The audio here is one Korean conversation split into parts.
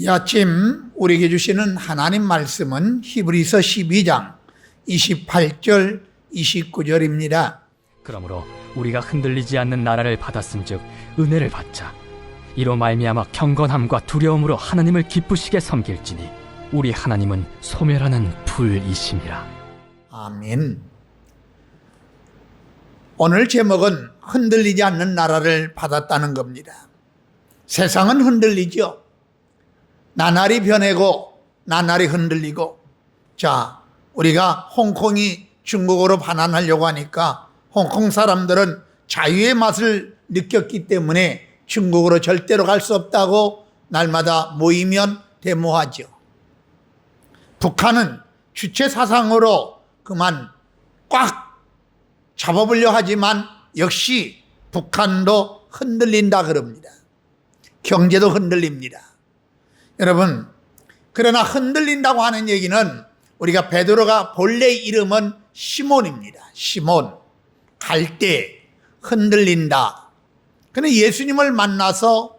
이 아침 우리에게 주시는 하나님 말씀은 히브리서 12장 28절 29절입니다. 그러므로 우리가 흔들리지 않는 나라를 받았음즉 은혜를 받자. 이로 말미암아 경건함과 두려움으로 하나님을 기쁘시게 섬길지니 우리 하나님은 소멸하는 불이심이라. 아멘. 오늘 제목은 흔들리지 않는 나라를 받았다는 겁니다. 세상은 흔들리죠. 나날이 변하고 나날이 흔들리고, 자, 우리가 홍콩이 중국으로 반환하려고 하니까 홍콩 사람들은 자유의 맛을 느꼈기 때문에 중국으로 절대로 갈 수 없다고 날마다 모이면 데모하죠. 북한은 주체 사상으로 그만 꽉 잡아보려 하지만 역시 북한도 흔들린다 그럽니다. 경제도 흔들립니다. 여러분, 그러나 흔들린다고 하는 얘기는 우리가 베드로가 본래 이름은 시몬입니다. 시몬, 갈 때 흔들린다. 그런데 예수님을 만나서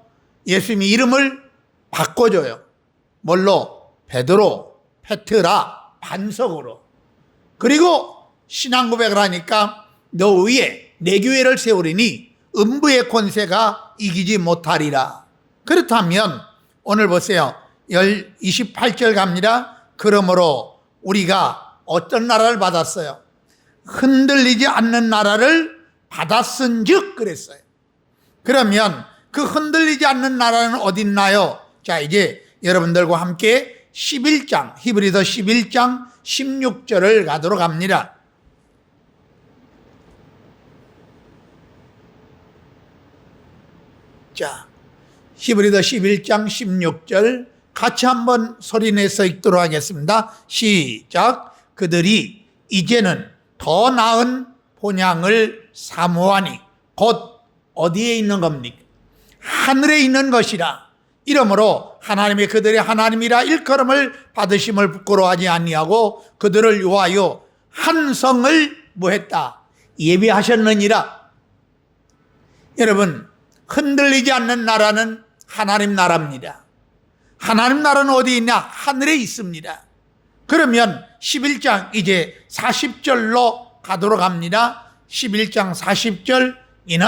예수님이 이름을 바꿔줘요. 뭘로? 베드로, 페트라, 반석으로. 그리고 신앙 고백을 하니까 너 위에 내 교회를 세우리니 음부의 권세가 이기지 못하리라. 그렇다면 오늘 보세요. 28절 갑니다. 그러므로 우리가 어떤 나라를 받았어요? 흔들리지 않는 나라를 받았은즉 그랬어요. 그러면 그 흔들리지 않는 나라는 어디 있나요? 자, 이제 여러분들과 함께 11장, 히브리서 11장 16절을 가도록 합니다. 자, 히브리서 11장 16절 같이 한번 소리내서 읽도록 하겠습니다. 시작. 그들이 이제는 더 나은 본향을 사모하니 곧 어디에 있는 겁니까? 하늘에 있는 것이라. 이러므로 하나님의 그들의 하나님이라 일컬음을 받으심을 부끄러워하지 아니하고 그들을 위하여 한 성을 뭐했다? 예비하셨느니라. 여러분, 흔들리지 않는 나라는 하나님 나라입니다. 하나님 나라는 어디 있냐? 하늘에 있습니다. 그러면 11장 이제 40절로 가도록 합니다. 11장 40절, 이는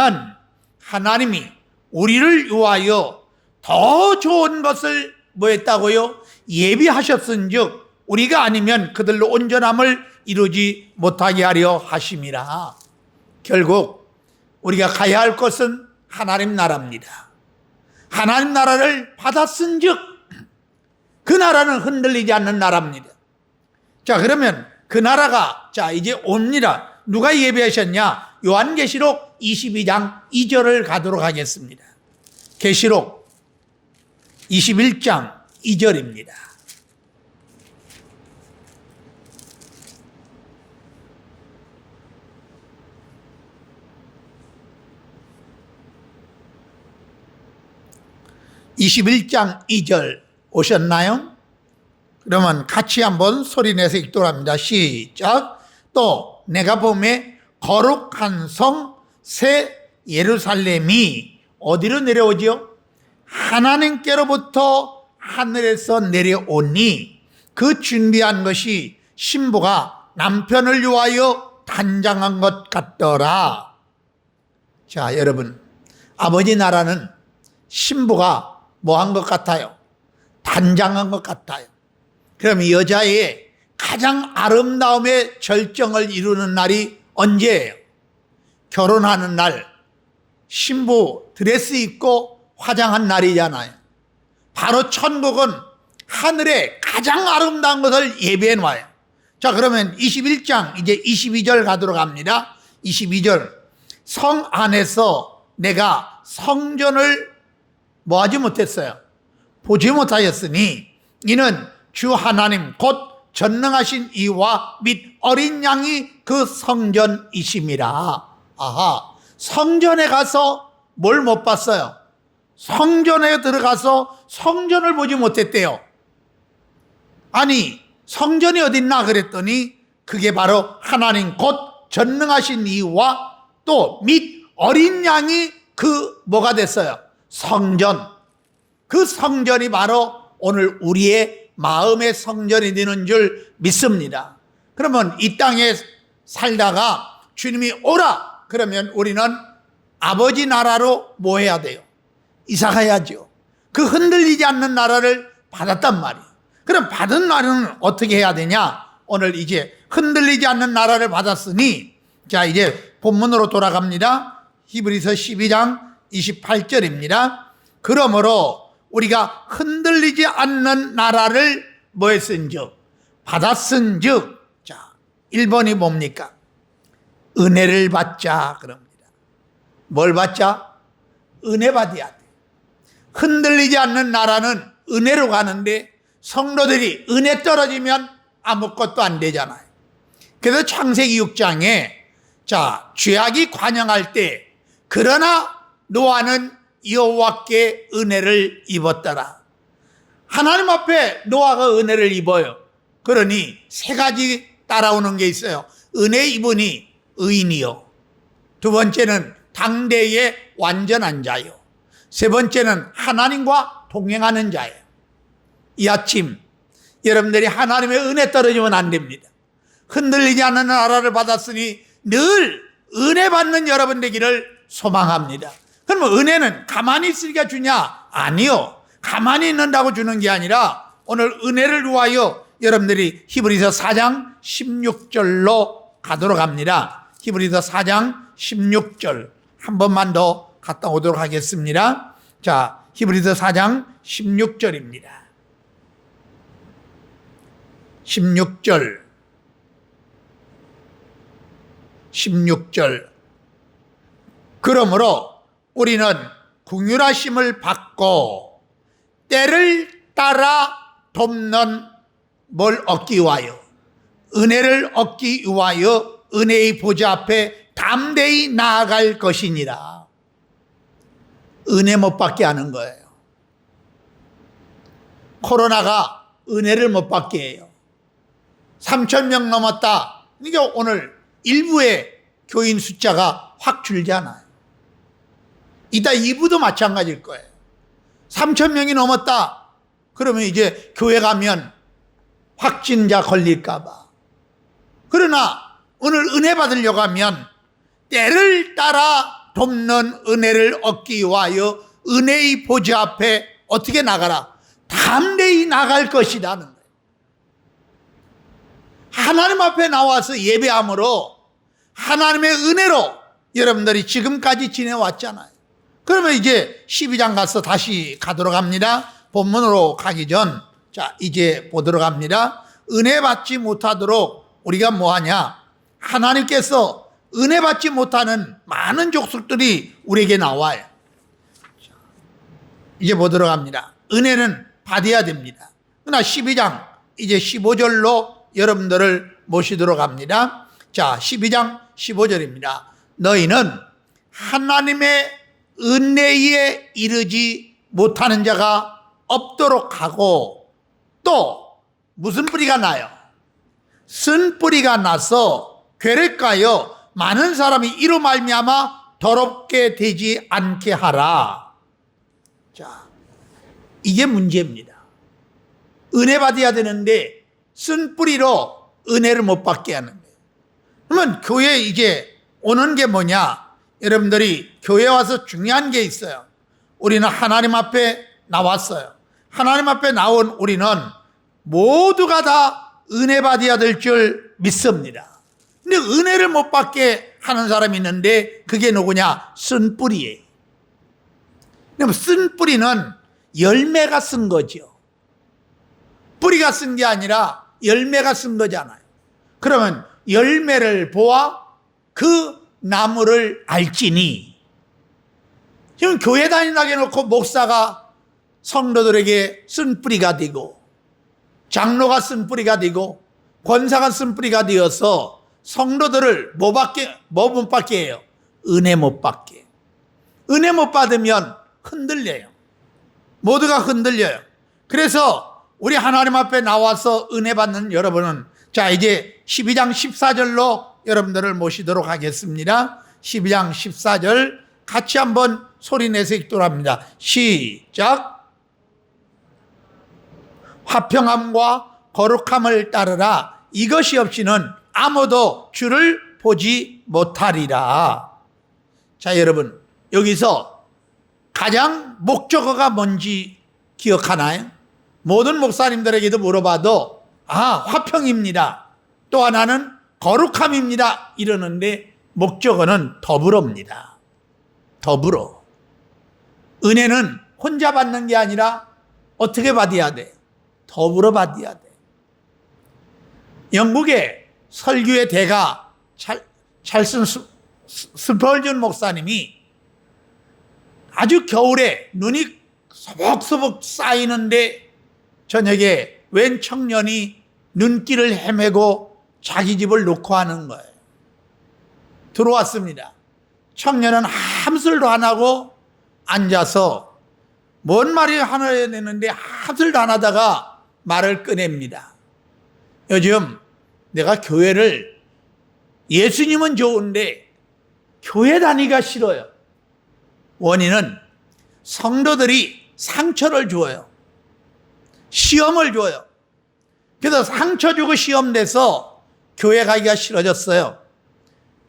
하나님이 우리를 위하여 더 좋은 것을 뭐했다고요? 예비하셨은즉 우리가 아니면 그들로 온전함을 이루지 못하게 하려 하심이라. 결국 우리가 가야 할 것은 하나님 나라입니다. 하나님 나라를 받았은즉 그 나라는 흔들리지 않는 나라입니다. 자, 그러면 그 나라가 자 이제 옵니다. 누가 예비하셨냐? 요한계시록 22장 2절을 가도록 하겠습니다. 계시록 21장 2절입니다. (21장 2절) 오셨나요? 그러면 같이 한번 소리내서 읽도록 합니다. 시작. 또 내가 보매 거룩한 성 새 예루살렘이 어디로 내려오지요? 하나님께로부터 하늘에서 내려오니 그 준비한 것이 신부가 남편을 위하여 단장한 것 같더라. 자, 여러분, 아버지 나라는 신부가 뭐 한 것 같아요? 단장한 것 같아요. 그럼 여자의 가장 아름다움의 절정을 이루는 날이 언제예요? 결혼하는 날, 신부 드레스 입고 화장한 날이잖아요. 바로 천국은 하늘에 가장 아름다운 것을 예배해 놔요. 자, 그러면 21장 이제 22절 가도록 합니다. 22절. 성 안에서 내가 성전을 뭐 하지 못했어요? 보지 못하였으니 이는 주 하나님 곧 전능하신 이와 및 어린 양이 그 성전이심이라. 아하, 성전에 가서 뭘 못 봤어요? 성전에 들어가서 성전을 보지 못했대요. 아니, 성전이 어딨나 그랬더니 그게 바로 하나님 곧 전능하신 이와 또 및 어린 양이 그 뭐가 됐어요? 성전. 그 성전이 바로 오늘 우리의 마음의 성전이 되는 줄 믿습니다. 그러면 이 땅에 살다가 주님이 오라 그러면 우리는 아버지 나라로 뭐 해야 돼요? 이사 가야죠. 그 흔들리지 않는 나라를 받았단 말이에요. 그럼 받은 나라는 어떻게 해야 되냐? 오늘 이제 흔들리지 않는 나라를 받았으니 자 이제 본문으로 돌아갑니다. 히브리서 12장 28절입니다. 그러므로 우리가 흔들리지 않는 나라를 뭐 했은즉 받았은즉 자 1번이 뭡니까? 은혜를 받자 그럽니다. 뭘 받자? 은혜 받아야 돼. 흔들리지 않는 나라는 은혜로 가는데 성도들이 은혜 떨어지면 아무것도 안 되잖아요. 그래서 창세기 6장에 자 죄악이 관영할 때 그러나 노아는 여호와께 은혜를 입었더라. 하나님 앞에 노아가 은혜를 입어요. 그러니 세 가지 따라오는 게 있어요. 은혜 입으니 의인이요. 두 번째는 당대의 완전한 자요. 세 번째는 하나님과 동행하는 자예요. 이 아침 여러분들이 하나님의 은혜 떨어지면 안 됩니다. 흔들리지 않는 나라를 받았으니 늘 은혜 받는 여러분 되기를 소망합니다. 그러면 은혜는 가만히 있으니까 주냐? 아니요. 가만히 있는다고 주는 게 아니라 오늘 은혜를 위하여 여러분들이 히브리서 4장 16절로 가도록 합니다. 히브리서 4장 16절 한 번만 더 갔다 오도록 하겠습니다. 자, 히브리서 4장 16절입니다. 16절 그러므로 우리는 긍휼하심을 받고 때를 따라 돕는 뭘 얻기 위하여 은혜를 얻기 위하여 은혜의 보좌 앞에 담대히 나아갈 것이니라. 은혜 못 받게 하는 거예요. 코로나가 은혜를 못 받게 해요. 3,000명 넘었다. 그러니까 오늘 일부의 교인 숫자가 확 줄잖아요. 이따 2부도 마찬가지일 거예요. 3,000명이 넘었다. 그러면 이제 교회 가면 확진자 걸릴까 봐. 그러나 오늘 은혜 받으려고 하면 때를 따라 돕는 은혜를 얻기 위하여 은혜의 보좌 앞에 어떻게 나가라? 담대히 나갈 것이라는 거예요. 하나님 앞에 나와서 예배함으로 하나님의 은혜로 여러분들이 지금까지 지내왔잖아요. 그러면 이제 12장 가서 다시 가도록 합니다. 본문으로 가기 전, 자, 이제 보도록 합니다. 은혜 받지 못하도록 우리가 뭐 하냐? 하나님께서 은혜 받지 못하는 많은 족속들이 우리에게 나와요. 이제 보도록 합니다. 은혜는 받아야 됩니다. 그러나 12장, 이제 15절로 여러분들을 모시도록 합니다. 자, 12장 15절입니다. 너희는 하나님의 은혜에 이르지 못하는 자가 없도록 하고 또 무슨 뿌리가 나요? 쓴 뿌리가 나서 괴를 까여 많은 사람이 이로 말미암아 더럽게 되지 않게 하라. 자, 이게 문제입니다. 은혜 받아야 되는데 쓴 뿌리로 은혜를 못 받게 하는 거예요. 그러면 교회에 이제 오는 게 뭐냐? 여러분들이 교회 와서 중요한 게 있어요. 우리는 하나님 앞에 나왔어요. 하나님 앞에 나온 우리는 모두가 다 은혜 받아야 될 줄 믿습니다. 근데 은혜를 못 받게 하는 사람이 있는데 그게 누구냐? 쓴 뿌리예요. 그럼 쓴 뿌리는 열매가 쓴 거죠. 뿌리가 쓴 게 아니라 열매가 쓴 거잖아요. 그러면 열매를 보아 그 나무를 알지니. 지금 교회 다닌다고 해놓고 목사가 성도들에게 쓴 뿌리가 되고 장로가 쓴 뿌리가 되고 권사가 쓴 뿌리가 되어서 성도들을 뭐 못 받게 해요? 은혜 못 받게. 은혜 못 받으면 흔들려요. 모두가 흔들려요. 그래서 우리 하나님 앞에 나와서 은혜 받는 여러분은 자 이제 12장 14절로 여러분들을 모시도록 하겠습니다. 12장 14절 같이 한번 소리 내서 읽도록 합니다. 시작. 화평함과 거룩함을 따르라. 이것이 없이는 아무도 주를 보지 못하리라. 자, 여러분, 여기서 가장 목적어가 뭔지 기억하나요? 모든 목사님들에게도 물어봐도 화평입니다. 또 하나는 거룩함입니다. 이러는데 목적어는 더불어입니다. 더불어. 은혜는 혼자 받는 게 아니라 어떻게 받아야 돼? 더불어 받아야 돼. 영국의 설교의 대가 찰슨 스펄전 목사님이 아주 겨울에 눈이 소복소복 쌓이는데 저녁에 웬 청년이 눈길을 헤매고 자기 집을 놓고 하는 거예요. 들어왔습니다. 청년은 함술도 안 하고 앉아서 뭔 말이 하나 되는데 함술도 안 하다가 말을 꺼냅니다. 요즘 내가 교회를, 예수님은 좋은데 교회 다니기가 싫어요. 원인은 성도들이 상처를 줘요. 시험을 줘요. 그래서 상처 주고 시험 내서 교회 가기가 싫어졌어요.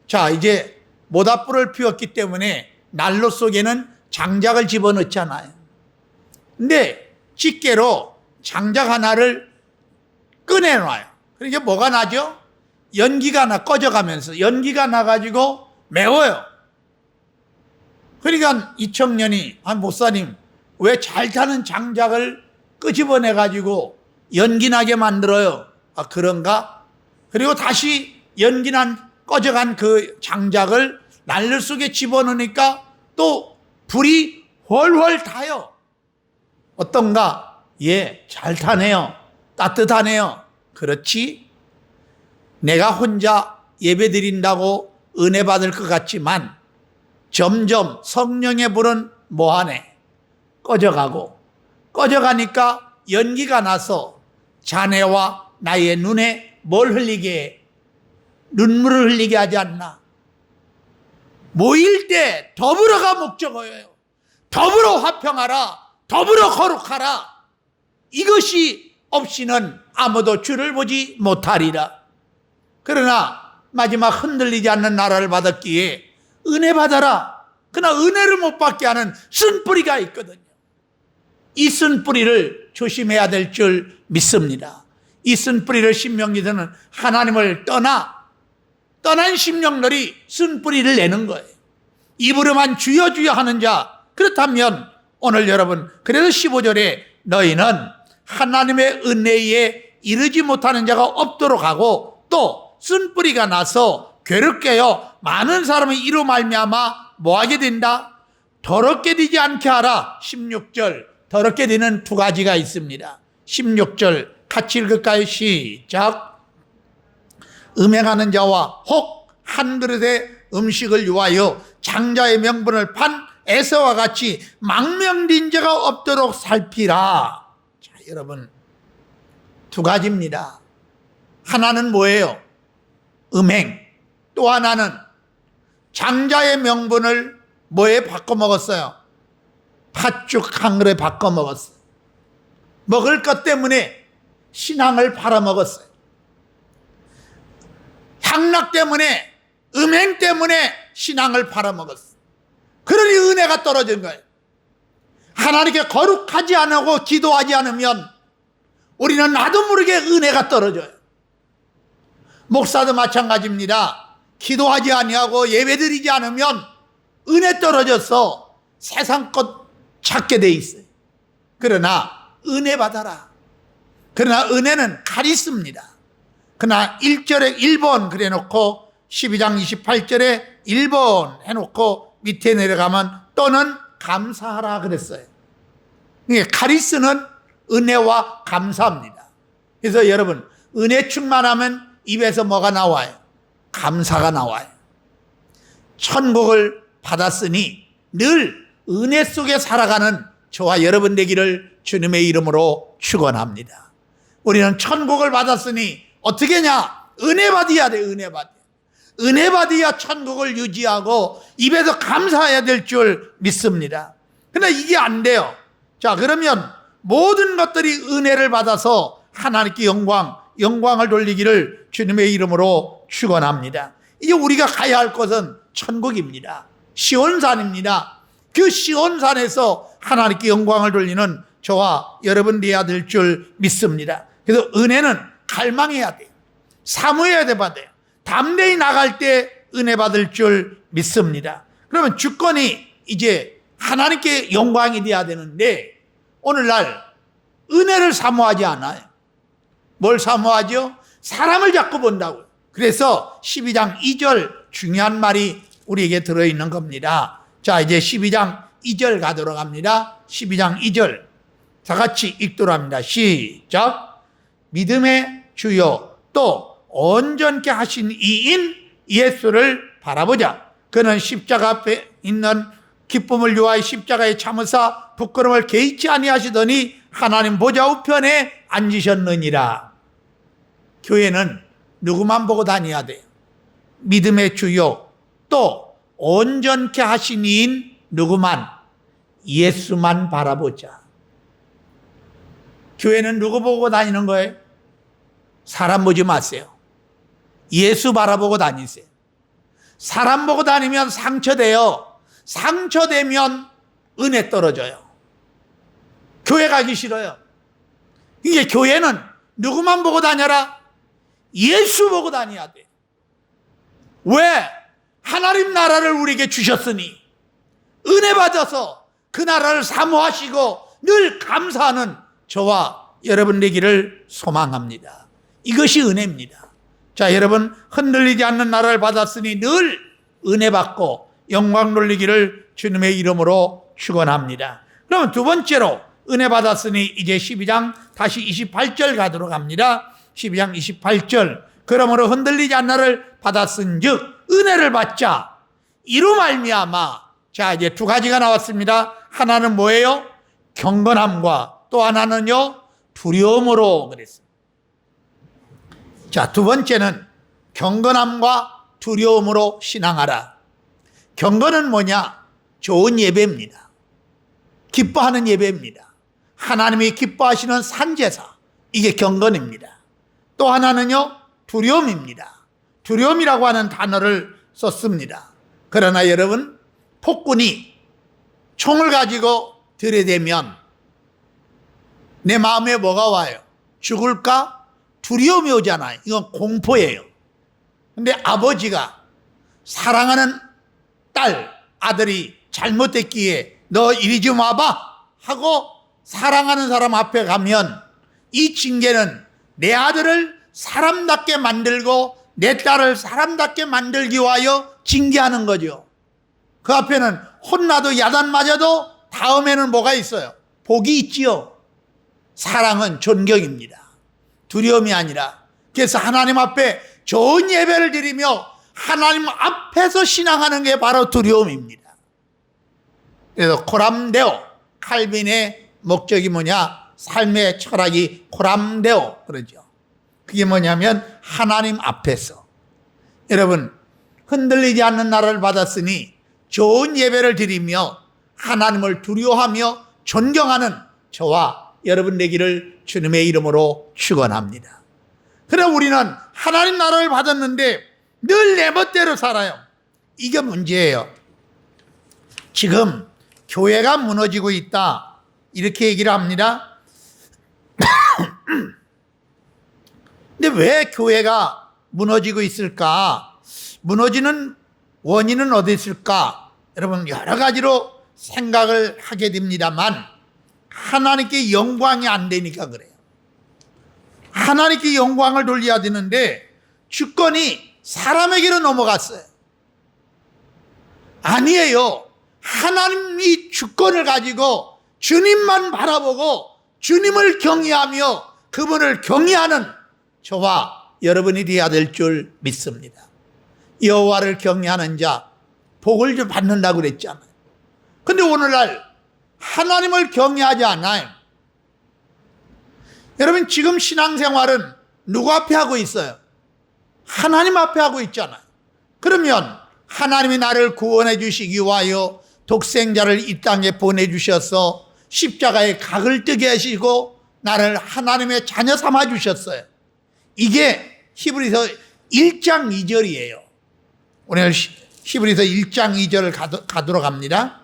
자, 이제 모닥불을 피웠기 때문에 난로 속에는 장작을 집어넣잖아요. 근데 집게로 장작 하나를 꺼내놔요. 그러니까 뭐가 나죠? 연기가 꺼져가면서 연기가 나가지고 매워요. 그러니까 이 청년이, 목사님, 왜 잘 타는 장작을 끄집어내가지고 연기 나게 만들어요? 그런가? 그리고 다시 연기 꺼져간 그 장작을 난로 속에 집어넣으니까 또 불이 훨훨 타요. 어떤가? 예, 잘 타네요. 따뜻하네요. 그렇지? 내가 혼자 예배 드린다고 은혜 받을 것 같지만 점점 성령의 불은 뭐하네? 꺼져가니까 연기가 나서 자네와 나의 눈에 뭘 흘리게 해? 눈물을 흘리게 하지 않나? 모일 때 더불어가 목적어예요. 더불어 화평하라. 더불어 거룩하라. 이것이 없이는 아무도 주를 보지 못하리라. 그러나 마지막 흔들리지 않는 나라를 받았기에 은혜 받아라. 그러나 은혜를 못 받게 하는 쓴뿌리가 있거든요. 이 쓴뿌리를 조심해야 될 줄 믿습니다. 이 쓴뿌리를 신명기서는 하나님을 떠난 심령들이 쓴뿌리를 내는 거예요. 입으로만 주여 주여 하는 자, 그렇다면 오늘 여러분, 그래서 15절에 너희는 하나님의 은혜에 이르지 못하는 자가 없도록 하고 또 쓴뿌리가 나서 괴롭게요 많은 사람이 이로 말미암아 뭐하게 된다? 더럽게 되지 않게 하라. 16절, 더럽게 되는 두 가지가 있습니다. 16절 같이 읽을까요? 시작. 음행하는 자와 혹 한 그릇의 음식을 위하여 장자의 명분을 판 에서와 같이 망명된 자가 없도록 살피라. 자, 여러분, 두 가지입니다. 하나는 뭐예요? 음행. 또 하나는 장자의 명분을 뭐에 바꿔 먹었어요? 팥죽 한 그릇에 바꿔 먹었어요. 먹을 것 때문에 신앙을 팔아먹었어요. 향락 때문에, 음행 때문에 신앙을 팔아먹었어요. 그러니 은혜가 떨어진 거예요. 하나님께 거룩하지 않고 기도하지 않으면 우리는 나도 모르게 은혜가 떨어져요. 목사도 마찬가지입니다. 기도하지 아니하고 예배드리지 않으면 은혜 떨어져서 세상 것 찾게 돼 있어요. 그러나 은혜 받아라. 그러나 은혜는 카리스입니다. 그러나 1절에 1번 그래 놓고 12장 28절에 1번 해놓고 밑에 내려가면 또는 감사하라 그랬어요. 카리스는 은혜와 감사입니다. 그래서 여러분, 은혜 충만하면 입에서 뭐가 나와요? 감사가 나와요. 천국을 받았으니 늘 은혜 속에 살아가는 저와 여러분 되기를 주님의 이름으로 축원합니다. 우리는 천국을 받았으니 어떻게 하냐? 은혜 받아야 돼. 은혜 받아야 천국을 유지하고 입에서 감사해야 될 줄 믿습니다. 그러나 이게 안 돼요. 자, 그러면 모든 것들이 은혜를 받아서 하나님께 영광을 돌리기를 주님의 이름으로 축원합니다. 이제 우리가 가야 할 곳은 천국입니다. 시온산입니다. 그 시온산에서 하나님께 영광을 돌리는 저와 여러분들이야 될 줄 믿습니다. 그래서 은혜는 갈망해야 돼요. 사모해야 돼요. 담대히 나갈 때 은혜 받을 줄 믿습니다. 그러면 주권이 이제 하나님께 영광이 돼야 되는데 오늘날 은혜를 사모하지 않아요. 뭘 사모하죠? 사람을 자꾸 본다고요. 그래서 12장 2절 중요한 말이 우리에게 들어있는 겁니다. 자, 이제 12장 2절 가도록 합니다. 12장 2절 다 같이 읽도록 합니다. 시작. 믿음의 주요 또 온전케 하신 이인 예수를 바라보자. 그는 십자가 앞에 있는 기쁨을 위하여 십자가에 참으사 부끄러움을 개의치 아니하시더니 하나님 보좌 우편에 앉으셨느니라. 교회는 누구만 보고 다녀야 돼요? 믿음의 주요 또 온전케 하신 이인 누구만? 예수만 바라보자. 교회는 누구 보고 다니는 거예요? 사람 보지 마세요. 예수 바라보고 다니세요. 사람 보고 다니면 상처돼요. 상처되면 은혜 떨어져요. 교회 가기 싫어요. 이게 교회는 누구만 보고 다녀라? 예수 보고 다녀야 돼. 왜? 하나님 나라를 우리에게 주셨으니 은혜 받아서 그 나라를 사모하시고 늘 감사하는 저와 여러분 되기를 소망합니다. 이것이 은혜입니다. 자, 여러분 흔들리지 않는 나라를 받았으니 늘 은혜 받고 영광 돌리기를 주님의 이름으로 축원합니다. 그러면 두 번째로 은혜 받았으니 이제 12장 다시 28절 가도록 합니다. 12장 28절 그러므로 흔들리지 않나를 받았은즉 은혜를 받자. 이로 말미암아. 자, 이제 두 가지가 나왔습니다. 하나는 뭐예요? 경건함과 또 하나는요 두려움으로 그랬습니다. 자, 두 번째는 경건함과 두려움으로 신앙하라. 경건은 뭐냐? 좋은 예배입니다. 기뻐하는 예배입니다. 하나님이 기뻐하시는 산제사, 이게 경건입니다. 또 하나는요 두려움입니다. 두려움이라고 하는 단어를 썼습니다. 그러나 여러분, 폭군이 총을 가지고 들이대면 내 마음에 뭐가 와요? 죽을까? 두려움이 오잖아요. 이건 공포예요. 근데 아버지가 사랑하는 딸, 아들이 잘못됐기에 너 이리 좀 와봐 하고 사랑하는 사람 앞에 가면 이 징계는 내 아들을 사람답게 만들고 내 딸을 사람답게 만들기 위하여 징계하는 거죠. 그 앞에는 혼나도 야단 맞아도 다음에는 뭐가 있어요? 복이 있지요. 사랑은 존경입니다. 두려움이 아니라. 그래서 하나님 앞에 좋은 예배를 드리며 하나님 앞에서 신앙하는 게 바로 두려움입니다. 그래서 코람데오, 칼빈의 목적이 뭐냐? 삶의 철학이 코람데오 그러죠. 그게 뭐냐면 하나님 앞에서. 여러분, 흔들리지 않는 나라를 받았으니 좋은 예배를 드리며 하나님을 두려워하며 존경하는 저와 여러분 되기를 주님의 이름으로 축원합니다. 그러나 우리는 하나님 나라를 받았는데 늘 내 멋대로 살아요. 이게 문제예요. 지금 교회가 무너지고 있다, 이렇게 얘기를 합니다. 근데 왜 교회가 무너지고 있을까? 무너지는 원인은 어디 있을까? 여러분, 여러 가지로 생각을 하게 됩니다만 하나님께 영광이 안 되니까 그래요. 하나님께 영광을 돌려야 되는데 주권이 사람에게로 넘어갔어요. 아니에요. 하나님이 주권을 가지고 주님만 바라보고 주님을 경외하며 그분을 경외하는 저와 여러분이 되어야 될 줄 믿습니다. 여호와를 경외하는 자 복을 좀 받는다고 그랬잖아요. 근데 오늘날 하나님을 경외하지 않아요. 여러분, 지금 신앙생활은 누구 앞에 하고 있어요? 하나님 앞에 하고 있잖아요. 그러면 하나님이 나를 구원해 주시기 위하여 독생자를 이 땅에 보내주셔서 십자가에 각을 뜨게 하시고 나를 하나님의 자녀 삼아 주셨어요. 이게 히브리서 1장 2절이에요. 오늘 히브리서 1장 2절을 가도록 합니다.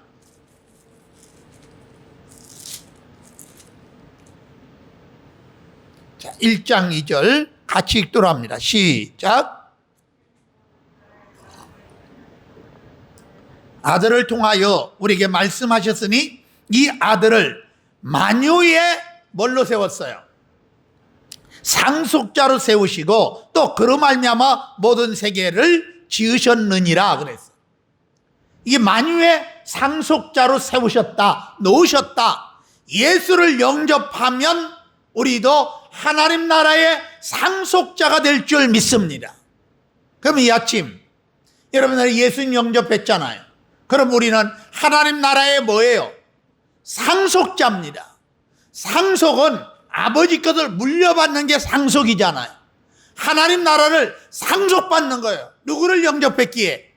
자, 1장 2절 같이 읽도록 합니다. 시작. 아들을 통하여 우리에게 말씀하셨으니 이 아들을 만유의 뭘로 세웠어요? 상속자로 세우시고 또 그로 말미암아 모든 세계를 지으셨느니라 그랬어요. 이게 만유의 상속자로 세우셨다, 놓으셨다. 예수를 영접하면 우리도 하나님 나라의 상속자가 될 줄 믿습니다. 그럼 이 아침 여러분들이 예수님 영접했잖아요. 그럼 우리는 하나님 나라의 뭐예요? 상속자입니다. 상속은 아버지 것을 물려받는 게 상속이잖아요. 하나님 나라를 상속받는 거예요. 누구를 영접했기에?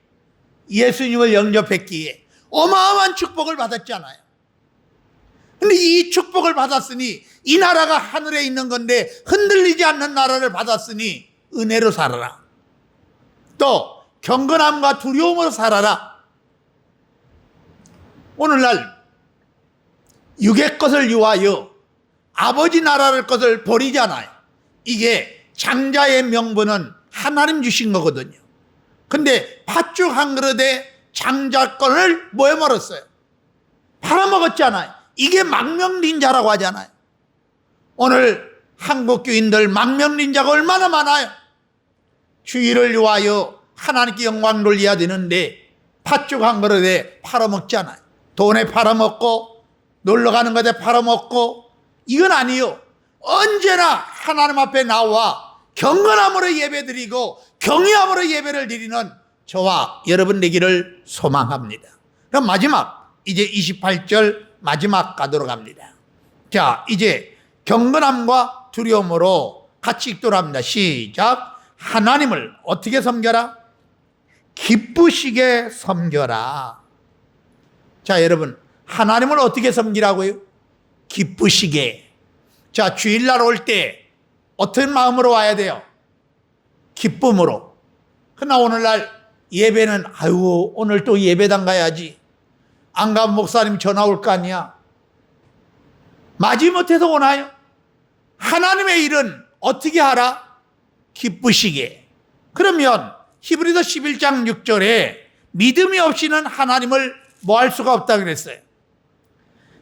예수님을 영접했기에 어마어마한 축복을 받았잖아요. 근데 이 축복을 받았으니 이 나라가 하늘에 있는 건데 흔들리지 않는 나라를 받았으니 은혜로 살아라. 또 경건함과 두려움으로 살아라. 오늘날 육의 것을 위하여 아버지 나라를 것을 버리잖아요. 이게 장자의 명분은 하나님 주신 거거든요. 근데 팥죽 한 그릇에 장자권을 뭐 해먹었어요? 팔아먹었잖아요. 이게 망명린자라고 하잖아요. 오늘 한국 교인들 망명린자가 얼마나 많아요. 주의를 위하여 하나님께 영광 돌려야 되는데 팥죽 한 그릇에 팔아먹잖아요. 돈에 팔아먹고 놀러가는 것에 팔아먹고 이건 아니요. 언제나 하나님 앞에 나와 경건함으로 예배드리고 경외함으로 예배를 드리는 저와 여러분 되기를 소망합니다. 그럼 마지막 이제 28절 마지막 가도록 합니다. 자, 이제 경건함과 두려움으로 같이 읽도록 합니다. 시작. 하나님을 어떻게 섬겨라? 기쁘시게 섬겨라. 자, 여러분 하나님을 어떻게 섬기라고요? 기쁘시게. 자, 주일날 올 때 어떤 마음으로 와야 돼요? 기쁨으로. 그러나 오늘날 예배는 아유 오늘 또 예배당 가야지. 안 가면 목사님 전화 올 거 아니야. 마지못해서 오나요? 하나님의 일은 어떻게 하라? 기쁘시게. 그러면 히브리서 11장 6절에 믿음이 없이는 하나님을 뭐 할 수가 없다 그랬어요.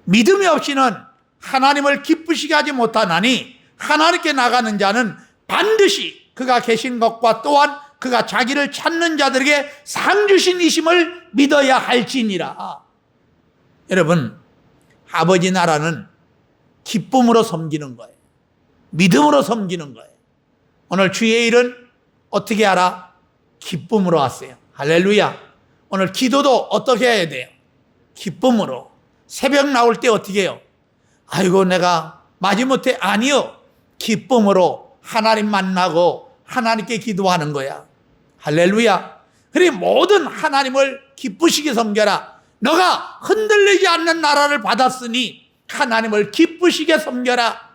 믿음이 없이는 하나님을 기쁘시게 하지 못하나니 하나님께 나가는 자는 반드시 그가 계신 것과 또한 그가 자기를 찾는 자들에게 상 주신 이심을 믿어야 할지니라. 여러분, 아버지 나라는 기쁨으로 섬기는 거예요. 믿음으로 섬기는 거예요. 오늘 주의 일은 어떻게 하라? 기쁨으로 하세요. 할렐루야. 오늘 기도도 어떻게 해야 돼요? 기쁨으로. 새벽 나올 때 어떻게 해요? 아이고 내가 마지못해 아니요. 기쁨으로 하나님 만나고 하나님께 기도하는 거야. 할렐루야. 그래 모든 하나님을 기쁘시게 섬겨라. 너가 흔들리지 않는 나라를 받았으니 하나님을 기쁘시게 섬겨라.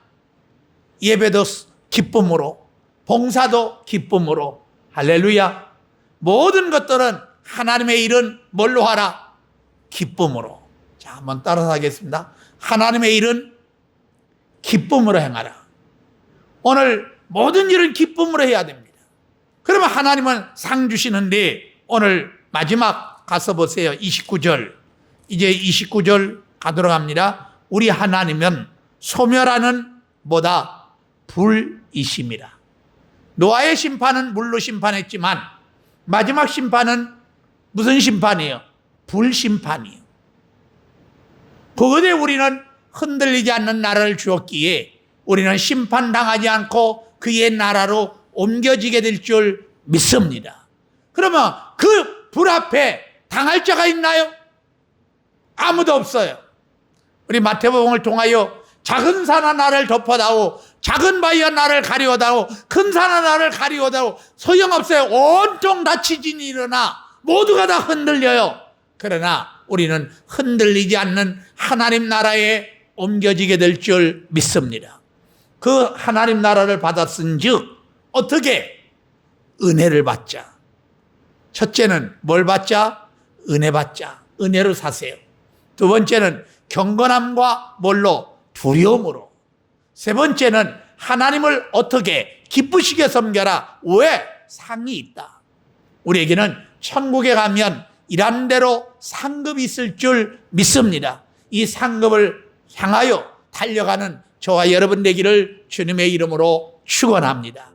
예배도 기쁨으로, 봉사도 기쁨으로. 할렐루야. 모든 것들은 하나님의 일은 뭘로 하라? 기쁨으로. 자, 한번 따라서 하겠습니다. 하나님의 일은 기쁨으로 행하라. 오늘 모든 일은 기쁨으로 해야 됩니다. 그러면 하나님은 상 주시는데 오늘 마지막 가서 보세요. 29절. 이제 29절 가도록 합니다. 우리 하나님은 소멸하는 뭐다? 불이심이라. 노아의 심판은 물로 심판했지만 마지막 심판은 무슨 심판이에요? 불심판이에요. 그것에 우리는 흔들리지 않는 나라를 주었기에 우리는 심판당하지 않고 그의 나라로 옮겨지게 될 줄 믿습니다. 그러면 그 불 앞에 당할 자가 있나요? 아무도 없어요. 우리 마태복음을 통하여 작은 산아 나를 덮어다오, 작은 바위가 나를 가리워다오, 큰 산아 나를 가리워다오. 소용없어요. 온통 다치진이 일어나 모두가 다 흔들려요. 그러나 우리는 흔들리지 않는 하나님 나라의 옮겨지게 될 줄 믿습니다. 그 하나님 나라를 받았은 즉 어떻게? 은혜를 받자. 첫째는 뭘 받자? 은혜 받자. 은혜로 사세요. 두 번째는 경건함과 뭘로? 두려움으로. 세 번째는 하나님을 어떻게 기쁘시게 섬겨라. 왜? 상이 있다. 우리에게는 천국에 가면 일하는 대로 상급이 있을 줄 믿습니다. 이 상급을 향하여 달려가는 저와 여러분 되기를 주님의 이름으로 축원합니다.